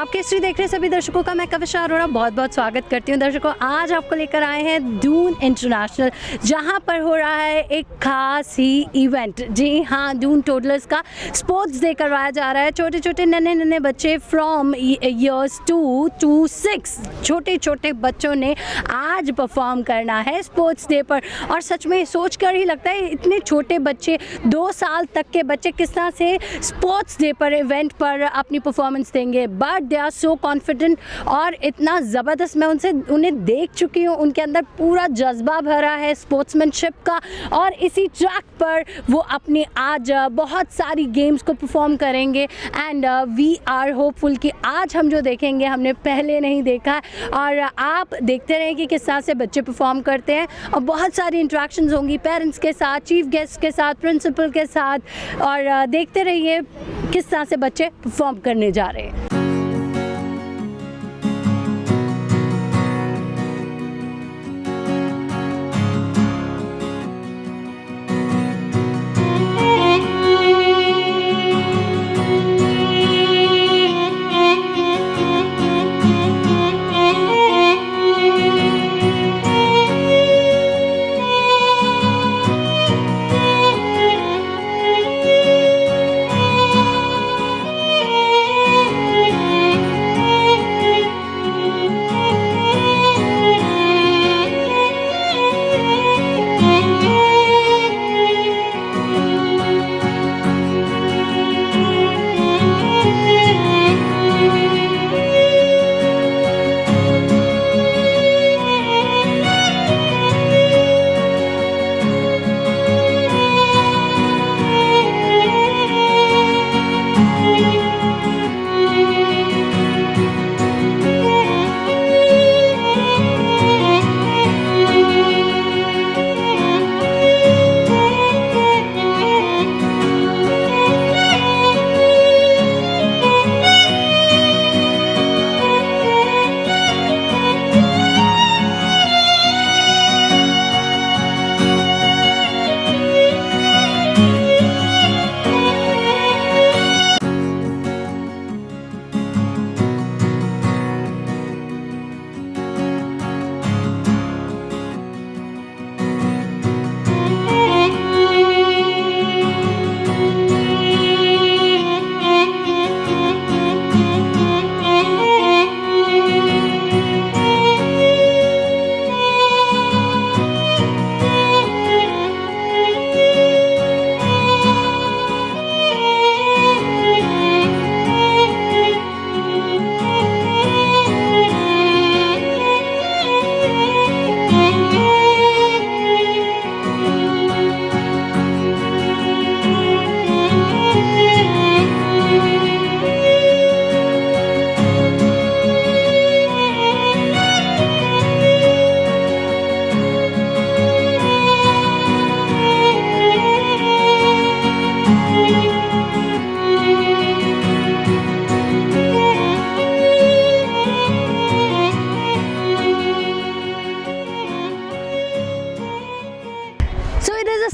पंजाब केसरी देख रहे सभी दर्शकों का मैं कविशा अरोड़ा बहुत बहुत स्वागत करती हूँ। दर्शकों, आज आपको लेकर आए हैं दून इंटरनेशनल, जहाँ पर हो रहा है एक खास ही इवेंट। जी हाँ, दून टोडलर्स का स्पोर्ट्स डे करवाया जा रहा है। छोटे छोटे नन्हे बच्चे फ्रॉम ईयर्स 2 to 6 छोटे छोटे बच्चों ने आज परफॉर्म करना है स्पोर्ट्स डे पर। और सच में सोच कर ही लगता है इतने छोटे बच्चे, 2 साल तक के बच्चे किस तरह से स्पोर्ट्स डे पर इवेंट पर अपनी परफॉर्मेंस देंगे। But they are so confident और इतना ज़बरदस्त। मैं उन्हें देख चुकी हूँ, उनके अंदर पूरा जज्बा भरा है स्पोर्ट्समैनशिप का। और इसी ट्रैक पर वो अपनी आज बहुत सारी गेम्स को परफॉर्म करेंगे। एंड वी आर होपफुल कि आज हम जो देखेंगे हमने पहले नहीं देखा। और आप देखते रहें कि किस तरह से बच्चे परफॉर्म करते हैं। और बहुत सारी इंट्रैक्शंस होंगी पेरेंट्स के साथ, चीफ गेस्ट के साथ, प्रिंसिपल के साथ। और देखते रहिए किस तरह से बच्चे परफॉर्म करने जा रहे हैं।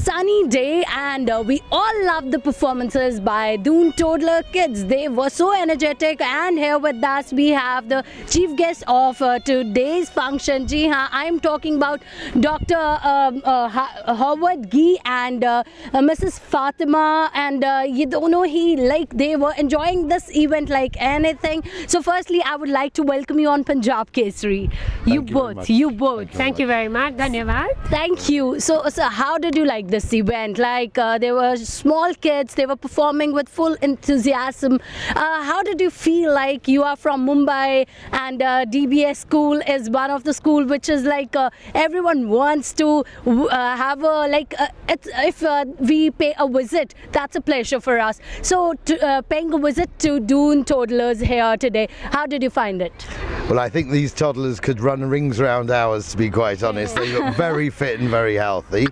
Sunny day and we all love the performances by Doon Toddler Kids. They were so energetic, and here with us we have the chief guest of today's function. Ji haan, I am talking about Dr. Howard Gee and Mrs. Fatima, and ye dono hi they were enjoying this event like anything. So firstly I would like to welcome you on Punjab Kesari. You both. Thank you very much. Dhanyavad. Thank you. So how did you like this event? Like there were small kids, they were performing with full enthusiasm. How did you feel? Like you are from Mumbai and DBS school is one of the school which is like everyone wants to have a if we pay a visit, that's a pleasure for us. So paying a visit to Doon Toddlers here today, how did you find it? Well, I think these toddlers could run rings around ours, to be quite honest. They look very fit and very healthy.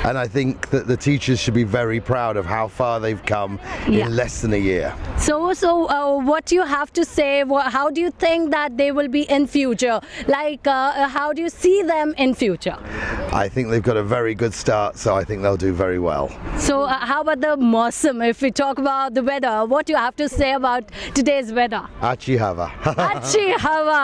And I think that the teachers should be very proud of how far they've come Yeah. in less than a year. So what do you have to say? How do you think that they will be in future? Like, how do you see them in future? I think they've got a very good start, so I think they'll do very well. So how about the mausam? If we talk about the weather, what do you have to say about today's weather? Achi hava. Achhi hawa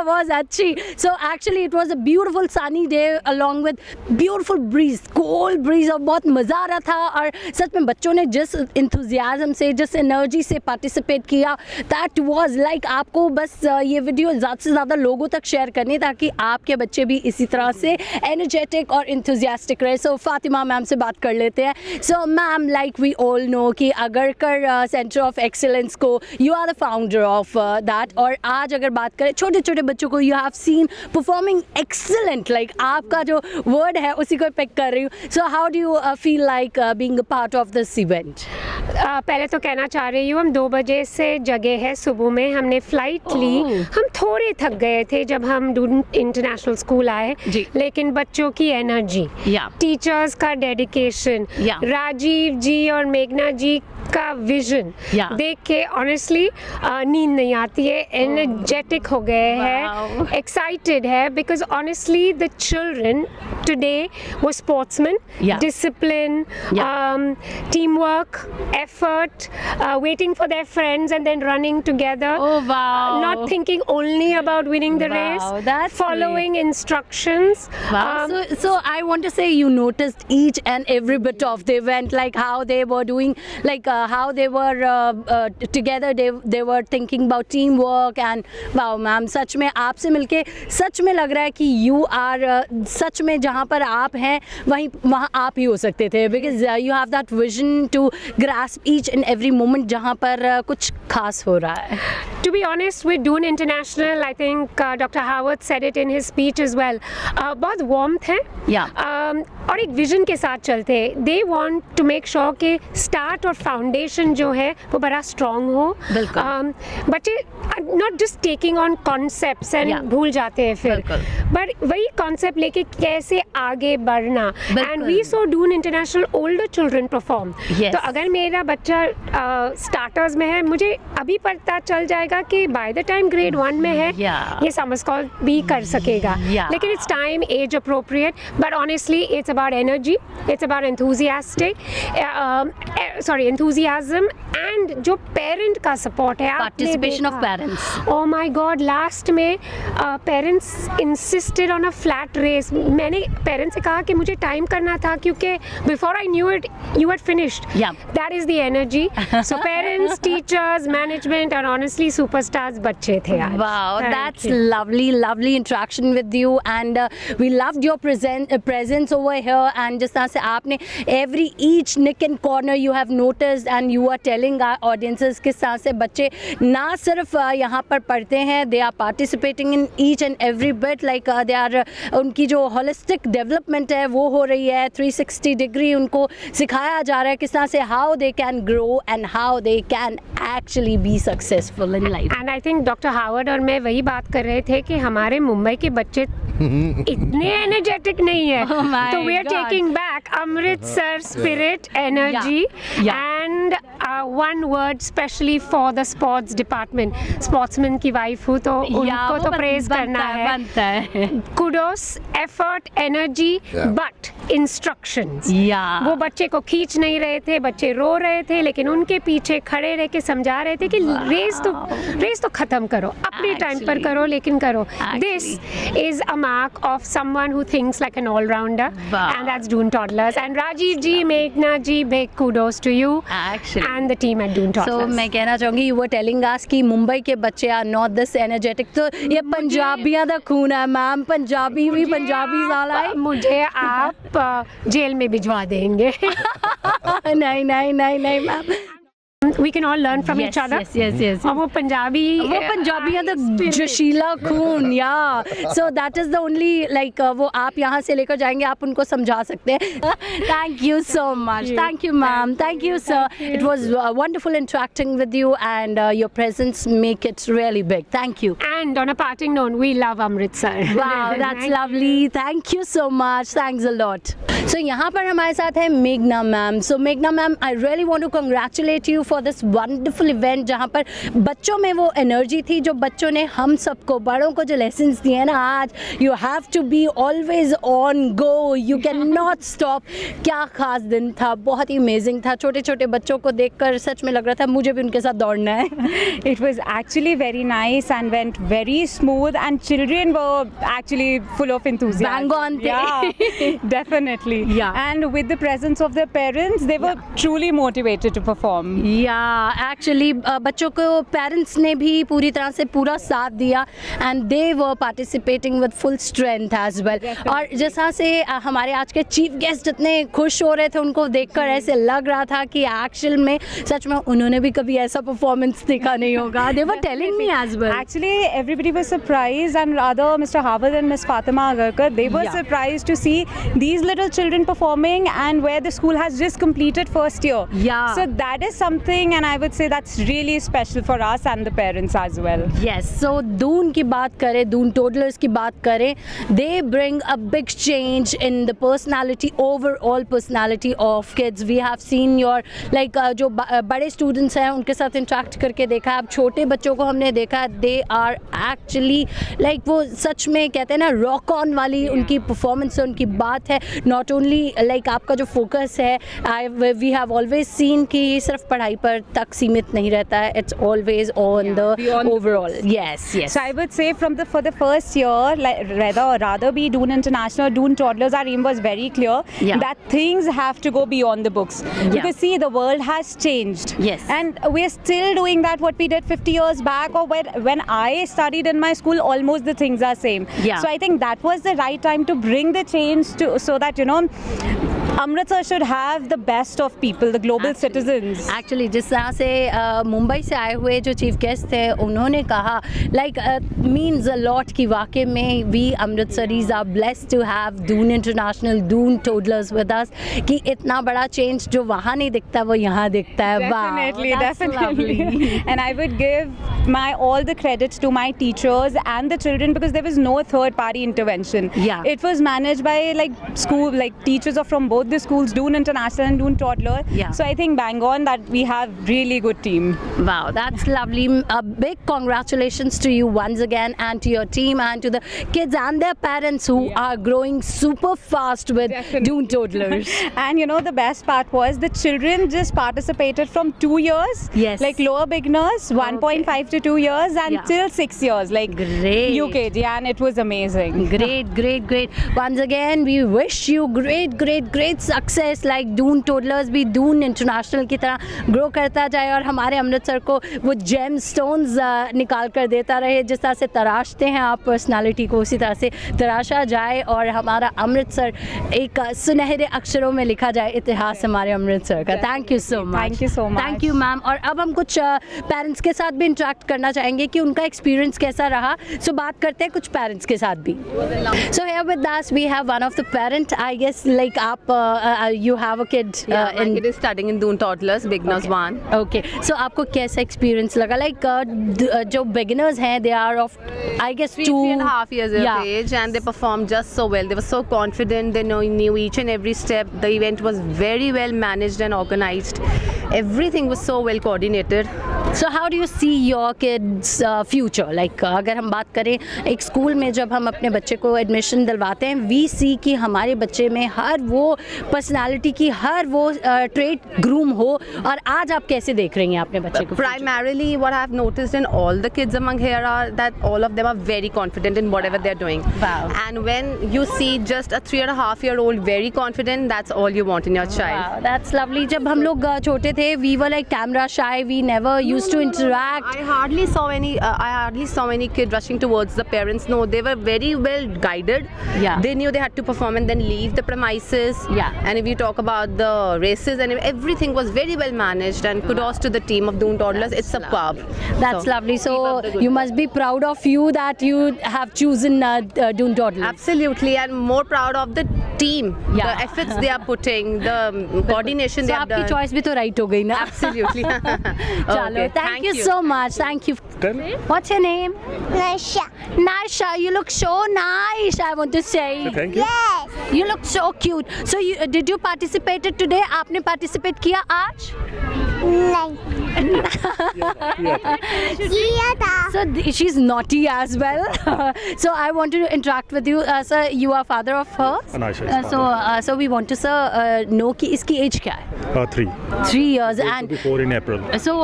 was achhi. So actually it was a beautiful sunny day along with beautiful breeze, cold breeze और बहुत मज़ा आ रहा था और सच में बच्चों ने जिस enthusiasm से जिस एनर्जी से पार्टिसिपेट किया that was like आपको बस ये वीडियो ज़्यादा से ज़्यादा लोगों तक शेयर करनी ताकि आपके बच्चे भी इसी तरह से एनर्जेटिक और इंथुजियास्टिक रहे. सो फातिमा मैम से बात कर लेते हैं. So ma'am like we all know कि अगरकर सेंटर ऑफ एक्सीलेंस को you are the founder of that और आज अगर बात करें छोटे छोटे बच्चों को you have seen performing excellent like आपका जो वर्ड है उसी को पिक कर रही हूँ. So how do you feel like being a part of this event? पहले तो कहना चाह रही हूँ हम 2 बजे से जगे हैं सुबह में. हमने फ्लाइट ली. हम थोड़े थक गए थे जब हम डून इंटरनेशनल स्कूल आए, जी. लेकिन बच्चों की एनर्जी, Yeah. टीचर्स का डेडिकेशन, Yeah. राजीव जी और मेघना जी का विजन Yeah. देख के ऑनेस्टली नींद नहीं आती है. एनर्जेटिक हो गए Wow. हैं, एक्साइटेड है because honestly the children today वो sportsman, Yeah. discipline, teamwork, effort, waiting for their friends and then running together. Oh, wow. Not thinking only about winning the Wow, race, that's following instructions. Wow. So I want to say you noticed each and every bit of the event, like how they were doing, like how they were together. They were thinking about teamwork and wow, ma'am सच में आपसे मिलके सच में लग रहा है कि you are सच में जहाँ पर आप हैं वहाँ आप ही हो सकते थे because you have that vision to grasp each and every moment जहाँ पर कुछ खास हो रहा है. To be honest, with Dune International, I think Dr. Howard said it in his speech as well. बहुत warmth है. Yeah. और एक विजन के साथ चलते हैं. They want to make sure कि start और foundation जो है वो बड़ा strong हो. बिल्कुल. बच्चे not just taking on concepts and Yeah. भूल जाते हैं फिर. बिल्कुल. But वही concept लेके कैसे आगे बढ़ना. बिल्कुल. And we saw Dune International older children perform. Yes. तो अगर मेरा बच्चा स्टार्टर्स में है, मुझे अभी पता चल जाएगा कि बाय द टाइम ग्रेड 1 में है, Yeah. ये समर स्कॉल भी कर सकेगा. Yeah. लेकिन it's time, age appropriate, but honestly it's about energy, it's about enthusiasm and जो पेरेंट का सपोर्ट है. Participation of parents. Oh my God, last में parents insisted on a flat race. मैंने पेरेंट्स से कहा कि मुझे टाइम करना था क्योंकि before I knew it you had finished. Yeah. That is the energy. So parents, teachers, management और ऑनेस्टली सुपरस्टार्स बच्चे थे आज. Wow, Thank that's you. lovely interaction with you and we loved your presence over here and जिस तरह से आपने each nick and corner you have noticed and you are telling our audiences किस तरह से बच्चे ना सिर्फ यहाँ पर पढ़ते हैं, they are participating in each and every bit like they are उनकी जो holistic development है वो हो रही है. 360 degree उनको सिखाया जा रहा है किस तरह से how they can grow and how they can actually be successful in life. And I think doctor Howard और मैं वही बात कर रहे थे कि हमारे मुंबई के बच्चे इतने एनर्जेटिक नहीं है. Oh my तो we are God. Taking back Amritsar spirit, energy Yeah. And one word specially for the sports department. Sportsman की वाइफ हूँ तो Yeah, उनको तो वो प्रेज करना बनता है. Kudos, effort, energy, Yeah. But instructions. Yeah. वो बच्चे को खींच नहीं रहे थे, बच्चे रो रहे थे, लेकिन उनके पीछे खड़े रह के समझा रहे थे कि रेस तो खत्म करो, अपने टाइम पर Actually. करो, लेकिन करो. Actually. This is a mark of someone who thinks like an allrounder Wow. And that's Doon toddlers. And Rajiv ji, मेघना ji, big kudos to you Actually. and the team at Dune So Toddlers. मैं कहना चाहूँगी you were telling us कि मुंबई के बच्चे are not this energetic. तो ये पंजाबियाँ दा खून है मैम, पंजाबी भी पंजाबी साला है. मुझे आप जेल में भिजवा देंगे. नहीं ma'am. we can all learn from each other. yes. और वो पंजाबी वो पंजाबियाँ तो जोशीला खून या so that is the only like वो आप यहाँ से लेकर जाएंगे आप उनको समझा सकते हैं. Thank you so much. Thank you ma'am. Thank you sir. It was wonderful interacting with you and your presence make it really big. Thank you. And on a parting note, we love Amritsar. Wow, that's lovely. Thank you so much. Thanks a lot. So यहाँ पर हमारे साथ है मेघना ma'am. So मेघना ma'am, I really want to congratulate you for this wonderful event जहाँ पर बच्चों में वो एनर्जी थी जो बच्चों ने हम सबको बड़ों को जो लेसन्स दिए ना आज. You have to be always on go. You cannot stop. क्या खास दिन था. बहुत ही अमेजिंग था. छोटे छोटे बच्चों को देखकर सच में लग रहा था मुझे भी उनके साथ दौड़ना है. It was actually very nice and went very smooth, and children were actually full of enthusiasm. Bang on the- Yeah, definitely. Yeah. And with the presence of their parents, they were truly motivated to perform. या actually बच्चों को parents ने भी पूरी तरह से पूरा साथ दिया and they were participating with full strength as well. और जैसा से हमारे आज के चीफ गेस्ट इतने खुश हो रहे थे उनको देखकर ऐसे लग रहा था कि एक्चुअल में सच में उन्होंने भी कभी ऐसा परफॉर्मेंस देखा नहीं होगा. They were telling me as well. Actually, everybody was surprised, and rather Mr. Harvard and Miss Fatima Agarkar, they were Yeah. surprised to see these little children performing, and where the school has just completed first year. Yeah. So that is something, and I would say that's really special for us and the parents as well. Yes, so Doon की बात करें, Doon toddlers की बात करें, they bring a big change in the personality, overall personality of kids. We have seen your like जो बड़े students हैं उनके साथ interact करके देखा है. अब छोटे बच्चों को हमने देखा है, they are actually like वो सच में कहते हैं ना rock on वाली उनकी performance है, उनकी बात है. Not only like आपका जो focus है, we have always seen कि सिर्फ पढ़ाई पर तक सीमित नहीं रहता है. It's always on the beyond the overall. Yes. So I would say for the first year, like rather be Doon International, Doon Toddlers, our aim was very clear that things have to go beyond the books. Because see, the world has changed. Yes. And we're still doing that what we did 50 years back, or when I studied in my school, almost the things are same. Yeah. So I think that was the right time to bring the change so that Amritsar should have the best of people, the global citizens. Actually जिस तरह से मुंबई से आए हुए जो chief guest थे उन्होंने कहा लाइक मीन्स अ लॉट कि वाकई में we Amritsaris are blessed to have Doon international Doon toddlers with us कि इतना बड़ा चेंज जो वहाँ नहीं दिखता वो यहाँ दिखता है. Definitely, Wow, that's definitely. lovely. And I would give all the credits to my teachers and the children, because there was no third party intervention. Yeah. It was managed by teachers are from both the schools, Doon International and Doon Toddler. Yeah. So I think bang on that we have really good team. Wow, that's lovely. A big congratulations to you once again and to your team and to the kids and their parents who are growing super fast with Definitely. Doon Toddlers. And the best part was the children just participated from 2 years. Yes. Like lower beginners, 1.5 to 2 years, and Yeah. till 6 years, like Great. UKG, and it was amazing. Great. Once again, we wish you great success. Like Doon Toddlers भी Doon International की तरह grow करता जाए और हमारे अमृतसर को वो gem stones निकाल कर देता रहे. जिस तरह से तराशते हैं आप पर्सनालिटी को उसी तरह से तराशा जाए और हमारा अमृतसर एक सुनहरे अक्षरों में लिखा जाए इतिहास हमारे अमृतसर का. Thank you so much. Thank you so much. Thank you ma'am. और अब हम कुछ पेरेंट्स के साथ भी इंटरेक्ट करना चाहेंगे कि उनका एक्सपीरियंस कैसा रहा. सो बात करते हैं कुछ पेरेंट्स के साथ भी. So here with us we have one of the parent. I guess like आप you have a kid my kid is studying in Doon Toddlers, beginners 1. Okay, so आपको कैसा एक्सपीरियंस लगा? लाइक जो बिगिनर्स हैं they are of I guess 3.5 years of age, and they performed just so well. They were so confident. They knew each and every step. The event was very well managed and organized. Everything was so well coordinated. So how do you see your kids future? Like अगर हम बात करें एक school में जब हम अपने बच्चे को एडमिशन दिलवाते हैं we see कि हमारे बच्चे में हर वो पर्सनालिटी की हर वो ट्रेट ग्रूम हो. और आज आप कैसे देख रही हैं अपने बच्चे को? Primarily, what I have noticed in all the kids among here are that all of them are very confident in whatever they're doing. Wow. And when you see just a 3.5-year-old very confident, that's all you want in your child. Wow, that's lovely. जब हम लोग छोटे थे we were like camera shy. We never used chance to interact. I hardly saw any kid rushing towards the parents. No, they were very well guided. Yeah. They knew they had to perform and then leave the premises. Yeah. And if you talk about the races and everything was very well managed, and kudos to the team of Doon Toddlers. It's superb. That's lovely. keep So up the good you work. must be proud of you that you have chosen Doon Toddlers. Absolutely, and more proud of the team. Yeah. The efforts they are putting, the coordination So they have आपकी done. choice भी तो right हो गई ना. Absolutely. चलो, Okay, thank you so much. Thank you. What's your name? Nasha. Nasha, you look so nice. I want to say. Thank you. Yes. You look so cute. So did you participated today? आपने participate किया आज? नहीं किया था So she's naughty as well. So I want to interact with you. Sir, you are father of her. Anasha is So we want to sir know कि इसकी age क्या है? 3. 3 years and Before in April. so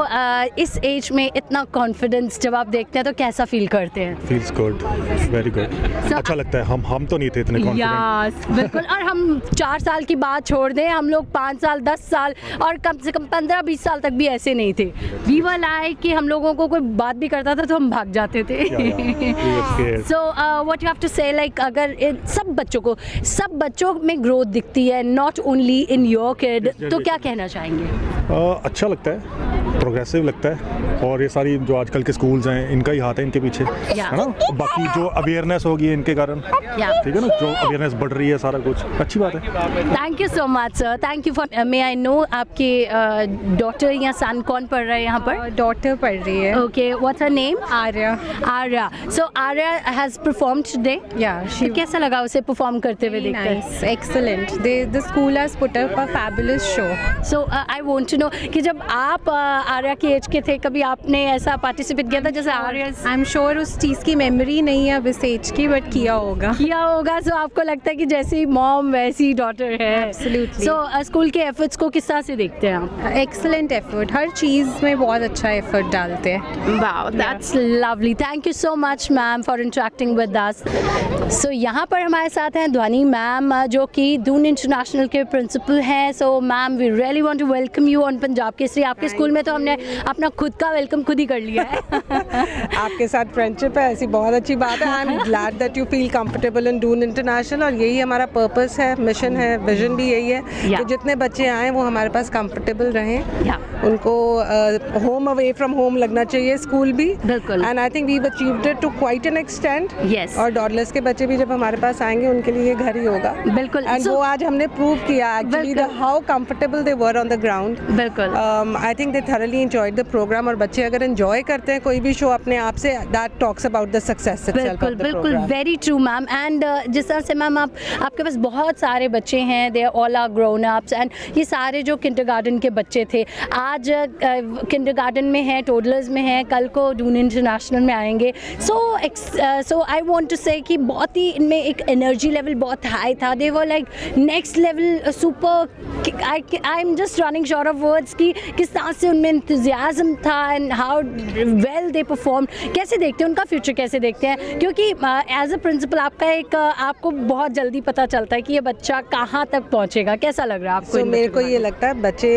इस age में इतना confidence जब आप देखते हैं तो कैसा feel करते हैं? Feels good. Very good. So- अच्छा लगता है. हम तो नहीं थे इतने confident. Yes, बिल्कुल. और हम 4 साल की बात छोड़ दें, हम लोग 5 साल 10 साल और कम से कम 15-20 साल तक भी ऐसे नहीं थे. We were like कि हम लोगों को कोई बात भी करता था तो हम भाग जाते थे. Yeah. We were scared. So what you have to say, like अगर सब बच्चों में ग्रोथ दिखती है, not only in your kid, तो क्या कहना चाहेंगे? अच्छा लगता है. प्रोग्रेसिव लगता है. और ये सारी जो आजकल के स्कूल्स हैं इनका ही हाथ है इनके पीछे. Yeah. है ना. बाकी जो अवेयरनेस होगी इनके कारण. Yeah. ठीक है ना. जो अवेयरनेस बढ़ रही है सारा कुछ अच्छी बात है. Thank you so much, sir. Thank you for. May I know आपके daughter या son कौन पढ़ रहा है यहाँ पर? डॉटर पढ़ रही है Okay, what's her name? Arya Arya. So Arya has performed today. या शी तो कैसा लगा उसे परफॉर्म करते हुए देखकर? Nice excellent the school has put up a fabulous show so I want to know कि जब आप आर्या की एज के थे कभी आपने ऐसा पार्टिसिपेट किया था जैसे आर्या आई एम श्योर उस चीज़ की मेमोरी नहीं है अब इस एज की बट किया होगा किया होगा. सो आपको लगता है कि जैसी मॉम वैसी डॉटर है? Absolutely. सो स्कूल के एफर्ट्स को किस तरह से देखते हैं आप? एक्सीलेंट एफर्ट हर चीज़ में बहुत अच्छा एफर्ट डालते हैं Wow, that's lovely. Thank you so much, ma'am, for interacting with us. So यहाँ पर हमारे साथ हैं ध्वनि मैम जो कि दून इंटरनेशनल के प्रिंसिपल हैं. So ma'am, we really want to welcome you on Punjab Kesari. आपके स्कूल में तो हमने अपना खुद का वेलकम खुद ही कर लिया है. आपके साथ फ्रेंडशिप है ऐसी बहुत अच्छी बात है. I am glad that you feel comfortable in Doon international और यही हमारा पर्पस है, मिशन है, विजन भी यही है Yeah. कि जितने बच्चे आए वो हमारे पास कंफर्टेबल रहें. Yeah. उनको होम अवे फ्रॉम होम लगना चाहिए स्कूल भी. बिल्कुल. And I think we achieved it to quite an extent. Yes. और डॉडलर्स के बच्चे भी जब हमारे पास आएंगे उनके लिए ये घर ही होगा. बिल्कुल. एंड So- वो आज हमने प्रूव किया एक्चुअली बिल्कुल. How comfortable they were on the ground. बिल्कुल. I think they thoroughly enjoyed the programme और बच्चे अगर एंजॉय करते हैं कोई भी शो अपने आप से that talks about the success itself of बिल्कुल द बिल्कुल programme. Very true ma'am. And जिस तरह से मैम आपके पास बहुत सारे बच्चे हैं, they all are grown ups and ये सारे जो किंडरगार्टन के बच्चे थे आज किंडरगार्टन में हैं, टोडलर्स में हैं, कल को डून इंटरनेशनल में आएंगे. सो आई वांट टू से कि बहुत ही इनमें एक एनर्जी लेवल बहुत हाई था. They were like next level super. I am just running short of words कि किस तरह से उनमें इंथुजियाज्म था and how well they perform. कैसे देखते हैं उनका फ्यूचर, कैसे देखते हैं? क्योंकि एज अ प्रिंसिपल आपका एक आपको बहुत जल्दी पता चलता है कि ये बच्चा कहाँ तक पहुँचेगा. कैसा लग रहा है आपको? So, मेरे को ये लगता है बच्चे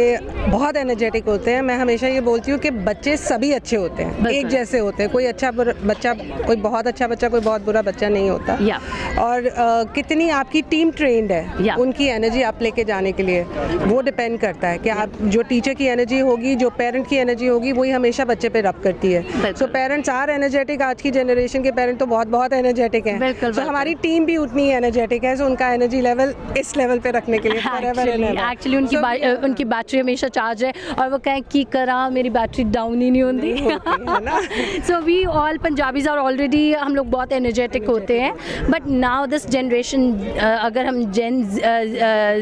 बहुत एनर्जेटिक होते हैं. मैं हमेशा ये बोलती हूँ कि बच्चे सभी अच्छे होते हैं, बिल्कुल. एक जैसे होते हैं. कोई अच्छा बच्चा, कोई बहुत अच्छा बच्चा, कोई बहुत बुरा बच्चा नहीं होता. Yeah. और कितनी आपकी टीम ट्रेंड है Yeah. उनकी एनर्जी आप लेके जाने के लिए वो डिपेंड करता है कि आप जो टीचर की एनर्जी होगी, जो पेरेंट की एनर्जी होगी, वही हमेशा बच्चे पे रब करती है. So parents are energetic. आज की जनरेशन के पेरेंट तो बहुत बहुत एनर्जेटिक हैं. बिल्कुल, So, बिल्कुल. हमारी टीम भी उतनी एनर्जेटिक है. सो उनका एनर्जी लेवल इस लेवल पे रखने के लिए forever and ever. Actually So, उनकी बैटरी हमेशा चार्ज है और वो कहें कि करा मेरी बैटरी डाउन ही नहीं होती. है ना. So we all Punjabis are already हम लोग बहुत एनर्जेटिक होते हैं. बट नाउ दिस जनरेशन अगर हम जेन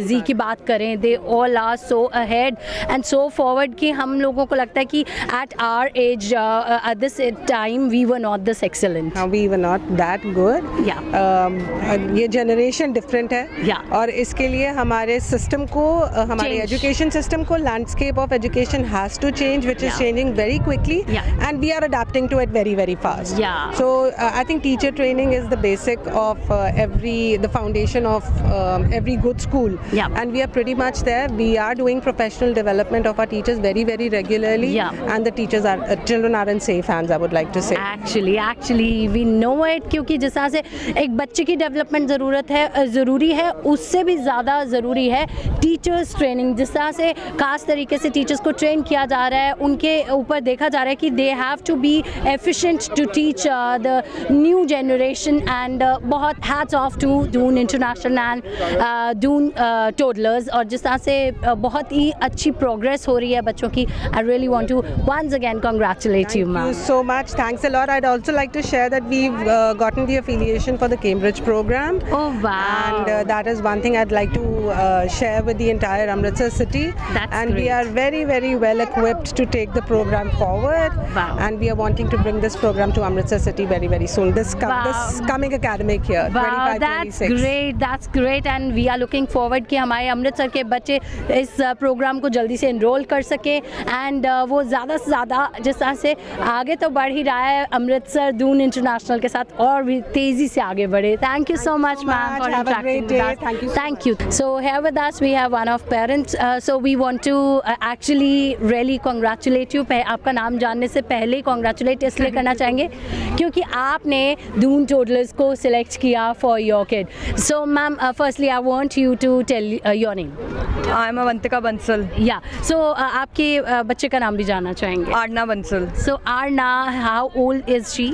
जी की बात करें, they all are so ahead and so forward कि हम लोगों को लगता है कि at our age at this time we were not this excellent. we were not that good. ये जनरेशन डिफरेंट है. Yeah. और इसके लिए हमारे सिस्टम को हमारे Change. एजुकेशन सिस्टम को landscape of education has to change which is Yeah. Changing very quickly Yeah. And we are adapting to it very very fast. Yeah. So I think teacher training is the basic basic of the foundation of every good school. Yeah. And we are pretty much there. We are doing professional development of our teachers very, very regularly. Yeah. And the children are in safe hands, I would like to say. Actually we know it, क्योंकि जिस तरह से एक बच्चे की development ज़रूरी है, उससे भी ज़्यादा ज़रूरी है टीचर्स ट्रेनिंग. जिस तरह से खास तरीके से टीचर्स को ट्रेन किया जा रहा है, उनके ऊपर देखा जा रहा है कि they have to be efficient to teach the new generation. And बहुत hats off to Doon international and Doon toddlers. और जिस तरह से बहुत ही अच्छी प्रोग्रेस हो रही है बच्चों की. I really want to once again congratulate you, ma'am. Thank you so much. Thanks a lot. I'd also like to share that we've gotten the affiliation for the Cambridge program. Oh wow. And that is one thing I'd like to share with the entire Amritsar city. That's and we great. are very, very well equipped to take the program forward. Wow. And we are wanting to bring this program to Amritsar city very, very soon. This coming academic year, Wow, 25-26. that's great. That's great. And we are looking forward कि हमारे अमृतसर के बच्चे इस programme को जल्दी से enrol कर सके. एंड वो ज़्यादा से ज़्यादा जिस तरह से आगे तो बढ़ ही रहा है अमृतसर दून इंटरनेशनल के साथ, और भी तेज़ी से आगे बढ़े. Thank you so much ma'am for Have a great interacting day. With us. Thank you so thank you. So here with us we have one of parents. So we want to actually really congratulate you. आपका नाम जानने से पहले congratulate इसलिए करना चाहेंगे क्योंकि आपने दून टोडलर्स को सिलेक्ट किया for your kid. So ma'am firstly I want you to tell your name. I am Avantika Bansal. या सो आपके बच्चे का नाम भी जानना चाहेंगे. Aarna Bansal. So Arna, how old is she?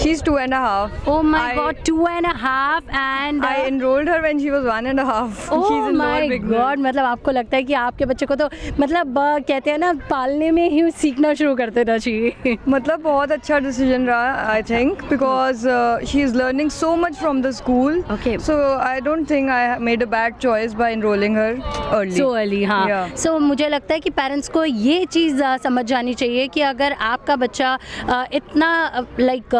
She's 2.5. Oh my God, 2.5 and I enrolled her when she was 1.5. Oh She's in my lower beginner. God, मतलब आपको लगता है कि आपके बच्चे को तो मतलब कहते हैं ना पालने में ही सीखना शुरू कर देना चाहिए. मतलब बहुत अच्छा डिसीजन रहा I think because she is learning so much from the school. Okay. So I don't think I made a bad choice by enrolling her early. So early, हाँ. Yeah. So मुझे लगता है कि पेरेंट्स को ये चीज़ समझ जानी चाहिए कि अगर आपका बच्चा इतना लाइक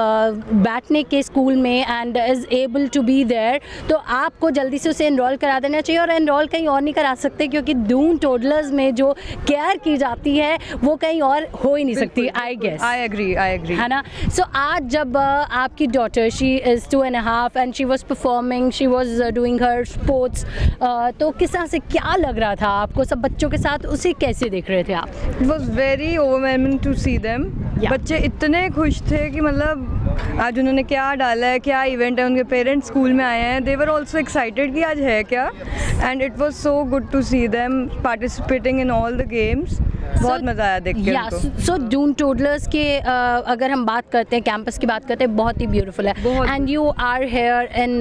बैठने के स्कूल में and is able to be there, तो आपको जल्दी से उसे एनरोल करा देना चाहिए. और एनरोल कहीं और नहीं करा सकते क्योंकि दून टोडलर्स में जो केयर की जाती है वो कहीं और हो ही नहीं सकती. I guess. आई एग्री है ना. सो आज जब आपकी daughter she is 2.5 and she was performing, she was doing her sports, तो किस तरह से क्या लग रहा था आपको सब बच्चों के साथ, उसे कैसे देख रहे थे आप? It was very overwhelming to see them. Yeah. बच्चे इतने खुश थे कि मतलब आज उन्होंने क्या डाला है, क्या इवेंट है, उनके पेरेंट्स स्कूल में आए हैं. दे वर ऑल्सो एक्साइटेड कि आज है क्या. And it was so good to see them participating in all the games. बहुत मज़ा आया देख के उनको. सो दून टोडलर्स के अगर हम बात करते हैं, कैंपस की बात करते हैं, बहुत ही ब्यूटीफुल है. And you are here in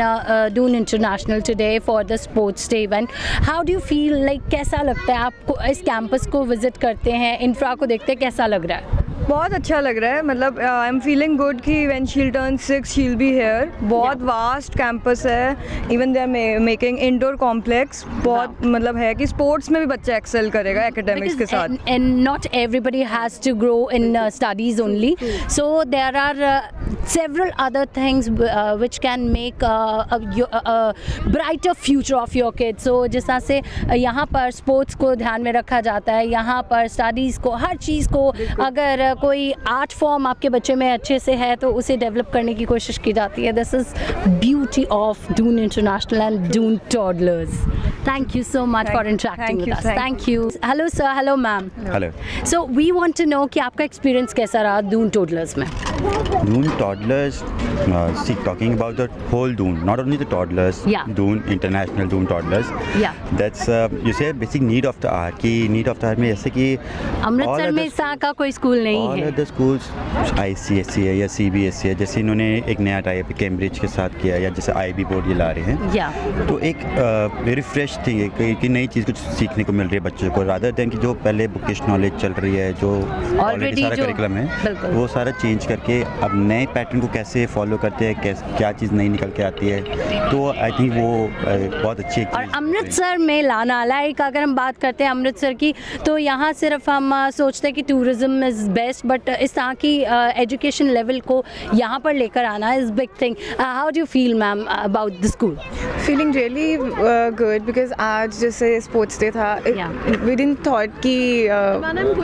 Doon international today for the sports day event. How do you feel like, कैसा लगता है आपको इस कैंपस को विजिट करते हैं, इंफ्रा को देखते हैं, कैसा लग रहा है? बहुत अच्छा लग रहा है. मतलब आई एम फीलिंग गुड कि when she will turn 6 she will be here. बहुत वास्ट कैंपस है. Even they are making indoor complex. बहुत मतलब है कि स्पोर्ट्स में भी बच्चा एक्सेल करेगा एकेडमिक्स के साथ. and not everybody has to grow in studies only. So there are several other things which can make a brighter future of your kids. So जिस तरह से यहाँ पर स्पोर्ट्स को ध्यान में रखा जाता है, यहाँ पर स्टडीज़ को, हर चीज़ को, अगर कोई आर्ट फॉर्म आपके बच्चे में अच्छे से है तो उसे डेवलप करने की कोशिश की जाती है. This is beauty of Doon international and Doon toddlers. Thank you so much for interacting with us. Thank you. Hello sir, hello ma'am. Hello. So we want to know कि आपका एक्सपीरियंस कैसा रहा दून टोडलर्स में? Doon toddlers, see, talking about the whole Doon, not only the toddlers, Yeah. Doon international Doon toddlers. Yeah. That's you say basic need of the hour. कि need of the hour में जैसे कि अमृतसर में इस तरह का कोई स्कूल नहीं all है. other schools ICSE है या CBSE है, जैसे इन्होंने एक नया टाइप कैम्ब्रिज के साथ किया, या जैसे IB बोर्ड ये ला रहे हैं. Yeah. तो एक वेरी फ्रेश थिंग है कि नई चीज़ कुछ सीखने को मिल रही है बच्चों को, रादर देन कि जो पहले बुकिश नॉलेज चल रही है, जो ऑलरेडी सारा करिकुलम है, वो सारा चेंज करके अब नए पैटर्न को कैसे फॉलो करते हैं, क्या चीज़ नई निकल के आती है. तो आई थिंक वो बहुत अच्छी एक और चीज़. अमृतसर में लाना, लाइक अगर हम बात करते हैं अमृतसर की, तो यहाँ सिर्फ हम सोचते हैं कि टूरिज्म इज़ बेस्ट, बट इस तरह की एजुकेशन लेवल को यहाँ पर लेकर आना is big thing. How do you feel ma'am about the school? Feeling really good because आज जैसे स्पोर्ट्स डे था, वी डिडंट थॉट कि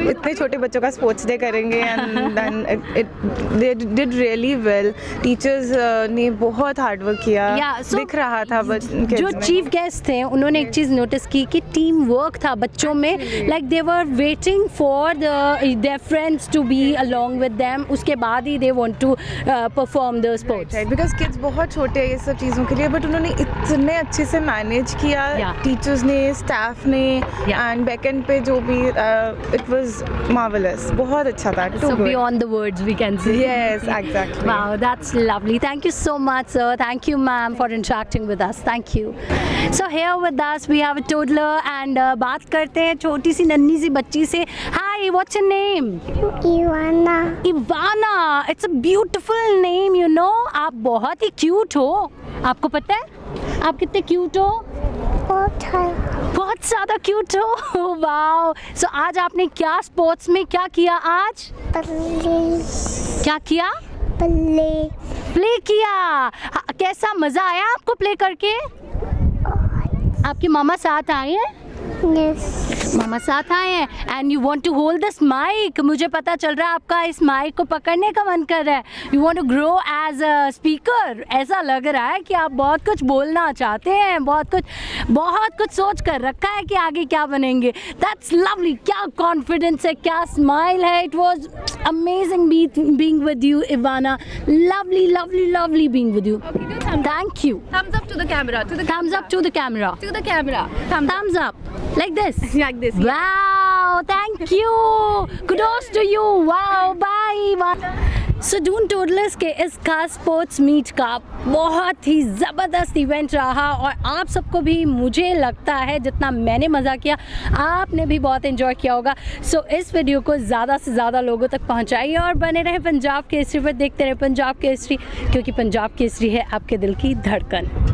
इतने छोटे बच्चों का स्पोर्ट्स डे करेंगे, and then it they did really well. Teachers ने बहुत हार्ड वर्क किया, so दिख रहा था जो चीफ गेस्ट थे उन्होंने एक चीज़ नोटिस की कि टीम वर्क था बच्चों में, like they were waiting for their friends to be along with them, उसके बाद ही they want to perform the sports, because kids बहुत छोटे हैं ये सब चीज़ों के लिए, बट उन्होंने इतने अच्छे से मैनेज किया, टीचर्स ने, स्टाफ ने, एंड बैक एंड पे जो भी, इट वाज मार्वेलस, बहुत अच्छा था. So beyond the words we can say. Yes, exactly. Wow, that's lovely. Thank you so much, sir. Thank you, ma'am, for interacting with us. Thank you. So here with us we have a toddler and बात करते हैं छोटी सी नन्ही सी बच्ची से. Hi, what's your name? Ivana. Ivana. It's a beautiful name, you know. आप बहुत ही cute हो. आपको पता है? आप कितने cute हो? बहुत ज़्यादा क्यूट हो. वाओ. सो आज आपने क्या स्पोर्ट्स में क्या किया आज? क्या किया? प्ले किया. कैसा मज़ा आया आपको प्ले करके? आपकी मामा साथ आए हैं? मामा साथ आए हैं and you want to hold this mic. मुझे पता चल रहा है आपका इस माइक को पकड़ने का मन कर रहा है. You want to grow as a speaker. ऐसा लग रहा है कि आप बहुत कुछ बोलना चाहते हैं, बहुत कुछ सोच कर रखा है कि आगे क्या बनेंगे. That's lovely. क्या कॉन्फिडेंस है, क्या स्माइल है. It was amazing being with you Ivana. Lovely lovely lovely being with you. Thank you. Thumbs up to the camera. Thumbs up to the camera. To the camera. Thumbs up. Like this. Like this. Wow. Thank you. Kudos to you. Wow. Bye. So Doon toddlers के इस खास sports meet का बहुत ही ज़बरदस्त event रहा और आप सबको भी, मुझे लगता है जितना मैंने मज़ा किया आपने भी बहुत एंजॉय किया होगा. सो इस वीडियो को ज़्यादा से ज़्यादा लोगों तक पहुंचाइए और बने रहे पंजाब केसरी पर. देखते रहे पंजाब केसरी, क्योंकि पंजाब केसरी है आपके दिल की धड़कन.